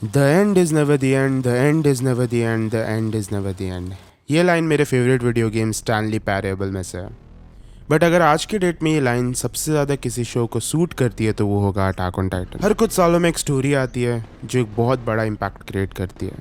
The end is never the end, the end is never the end, the end is never the end. ये line मेरे favourite video game Stanley parable में से है। But अगर आज के date में ये लाइन सबसे ज़्यादा किसी शो को सूट करती है तो वो होगा अटैक ऑन टाइटन। हर कुछ सालों में एक स्टोरी आती है जो एक बहुत बड़ा इम्पैक्ट क्रिएट करती है,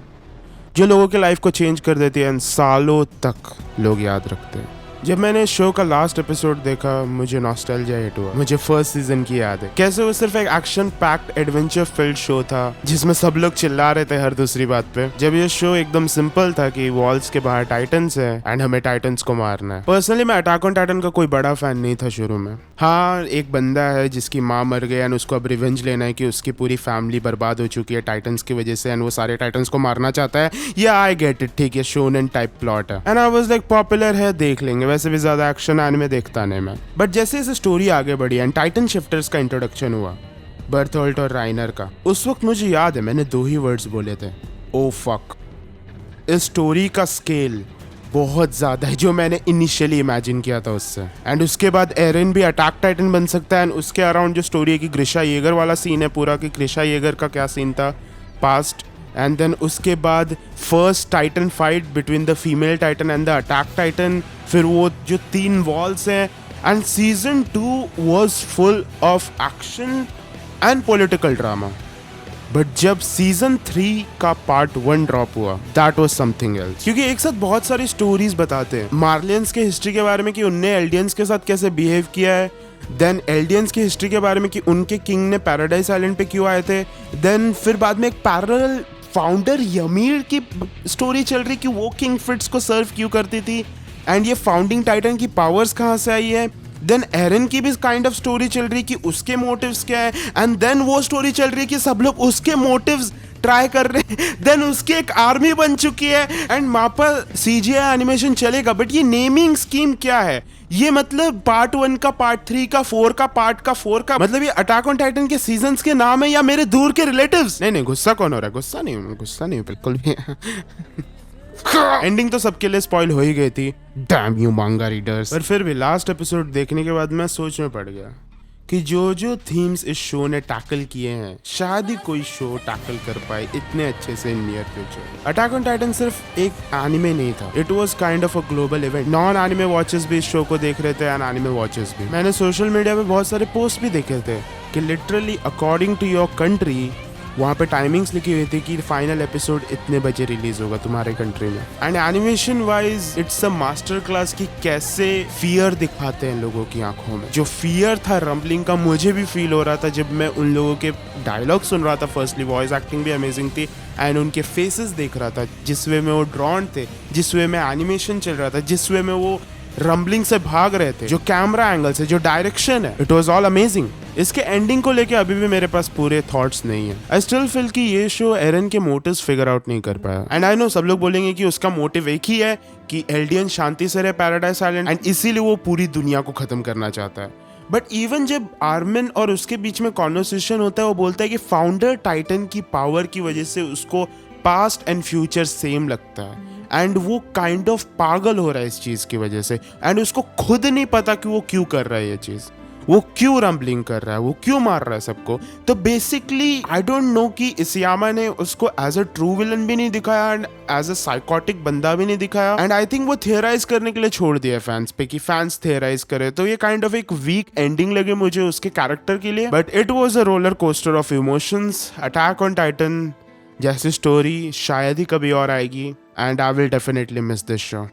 जो लोगों के लाइफ को चेंज कर देती है एंड सालों तक लोग याद रखते हैं। जब मैंने इस शो का लास्ट एपिसोड देखा मुझे नॉस्टैल्जिया हिट हुआ। मुझे फर्स्ट सीजन की याद है, कैसे वो सिर्फ एक action packed adventure field show था जिसमें सब लोग चिल्ला रहे थे हर दूसरी बात पे। जब ये शो एकदम सिंपल था कि वॉल्स के बाहर टाइटन्स है एंड हमें टाइटन्स को मारना है। पर्सनली मैं अटैक ऑन टाइटन का कोई बड़ा फैन नहीं था शुरू में। हाँ, एक बंदा है जिसकी माँ मर गई एंड उसको अब रिवेंज लेना है कि उसकी पूरी फैमिली बर्बाद हो चुकी है टाइटन्स की वजह से एंड वो सारे टाइटन्स को मारना चाहता है। या आई गेट इट, ठीक है, शोनेन टाइप प्लॉट है and I was like popular है, देख लेंगे। वैसे भी ज्यादा एक्शन एनिमे देखता नहीं मैं। बट जैसे जैसे स्टोरी आगे बढ़ी एंड टाइटन शिफ्टर्स का इंट्रोडक्शन हुआ, बर्थोल्ट और राइनर का, उस वक्त मुझे याद है मैंने दो ही वर्ड्स बोले थे, ओ फक। इस स्टोरी का स्केल बहुत ज्यादा है जो मैंने इनिशियली इमेजिन किया था उससे। एंड उसके बाद एरन भी अटैक टाइटन बन सकता है एंड उसके अराउंड जो स्टोरी है कि ग्रिशा येगर वाला सीन है पूरा, कि ग्रिशा येगर का क्या सीन था पास्ट। एंड देन उसके बाद first Titan fight between the female Titan and the attack Titan, फिर वो जो 3 वॉल्स हैं। And season 2 was full of action and political drama. But जब सीजन 3 का पार्ट 1 ड्रॉप हुआ, दैट वाज समथिंग एल्स। क्योंकि एक साथ बहुत सारी स्टोरीज बताते हैं मार्लियंस के हिस्ट्री के बारे में कि उनने एल्डियंस के साथ कैसे बिहेव किया है, देन एल्डियंस की हिस्ट्री के बारे में कि उनके किंग ने पैराडाइज आइलैंड पे क्यों आए थे, देन फिर बाद में एक पैरेलल फाउंडर यमीर की स्टोरी चल रही कि वो किंग फ्रिट्स को सर्व क्यों करती थी एंड ये फाउंडिंग टाइटन की पावर्स कहाँ से आई है। देन एरन की भी काइंड ऑफ स्टोरी चल रही कि उसके मोटिव्स क्या है एंड देन वो स्टोरी चल रही कि सब लोग उसके मोटिव्स ट्राई कर रहे हैं। देन उसकी एक आर्मी बन चुकी है एंड वहां पर सीजीआई एनिमेशन चलेगा। बट ये नेमिंग स्कीम क्या है? ये मतलब पार्ट 1 का, पार्ट 3 का, 4 का, पार्ट का 4 का, मतलब ये अटैक ऑन टाइटन के सीजन्स के नाम है या मेरे दूर के रिलेटिव्स? नहीं, गुस्सा कौन हो रहा है? गुस्सा नहीं बिल्कुल भी। एंडिंग तो सबके लिए स्पॉइल हो ही गई थी, डैम यू मांगा रीडर्स। पर फिर भी लास्ट एपिसोड देखने के बाद मैं सोच में पड़ गया कि जो थीम्स इस शो ने टैकल किए हैं शायद ही कोई शो टैकल कर पाए इतने अच्छे से in near future. Attack on Titan सिर्फ एक एनिमे नहीं था, it was kind of a global event. Non anime watchers भी इस शो को देख रहे थे एंड एनिमे वॉचर्स भी। मैंने सोशल मीडिया पे बहुत सारे पोस्ट भी देखे थे कि literally according to your country वहाँ पे टाइमिंग्स लिखी हुई थी कि फाइनल एपिसोड इतने बजे रिलीज होगा तुम्हारे कंट्री में। And animation wise it's a master class कि कैसे फियर दिखाते हैं लोगों की आंखों में। जो फियर था रम्बलिंग का मुझे भी फील हो रहा था जब मैं उन लोगों के डायलॉग सुन रहा था। फर्स्टली वॉइस एक्टिंग भी अमेजिंग थी एंड उनके फेसेस देख रहा था, जिस वे में वो ड्रॉन थे, जिस वे में एनिमेशन चल रहा था, जिस वे में वो रम्बलिंग से भाग रहे थे, जो कैमरा एंगल से, जो डायरेक्शन है, इट वाज ऑल अमेजिंग। इसके एंडिंग को लेके अभी भी मेरे पास पूरे थॉट्स नहीं है। आई स्टिल फील कि ये शो एरन के मोटिव्स फिगर आउट नहीं कर पाया। एंड आई नो सब लोग बोलेंगे कि उसका मोटिव एक ही है कि एल्डियन शांति से रहे पैराडाइज आइलैंड एंड इसीलिए वो पूरी दुनिया को खत्म करना चाहता है। बट इवन जब आर्मिन और उसके बीच में कॉन्वर्सेशन होता है, वो बोलता है कि फाउंडर टाइटन की पावर की वजह से उसको पास्ट एंड फ्यूचर सेम लगता है एंड वो काइंड ऑफ पागल हो रहा है इस चीज की वजह से एंड उसको खुद नहीं पता कि वो क्यों कर रहा है ये चीज, वो क्यों रम्बलिंग कर रहा है, वो क्यों मार रहा है सबको। तो बेसिकली आई डोंट नो कि इसियामा ने उसको एज अ ट्रू विलन भी नहीं दिखाया एंड एज अ साइकोटिक बंदा भी नहीं दिखाया एंड आई थिंक वो थियराइज करने के लिए छोड़ दिया फैंस पे कि फैंस थियराइज करे। तो ये काइंड ऑफ एक वीक एंडिंग लगे मुझे उसके कैरेक्टर के लिए। But it was a roller coaster of emotions. Attack on Titan जैसी स्टोरी शायद ही कभी और आएगी and I will definitely miss this show.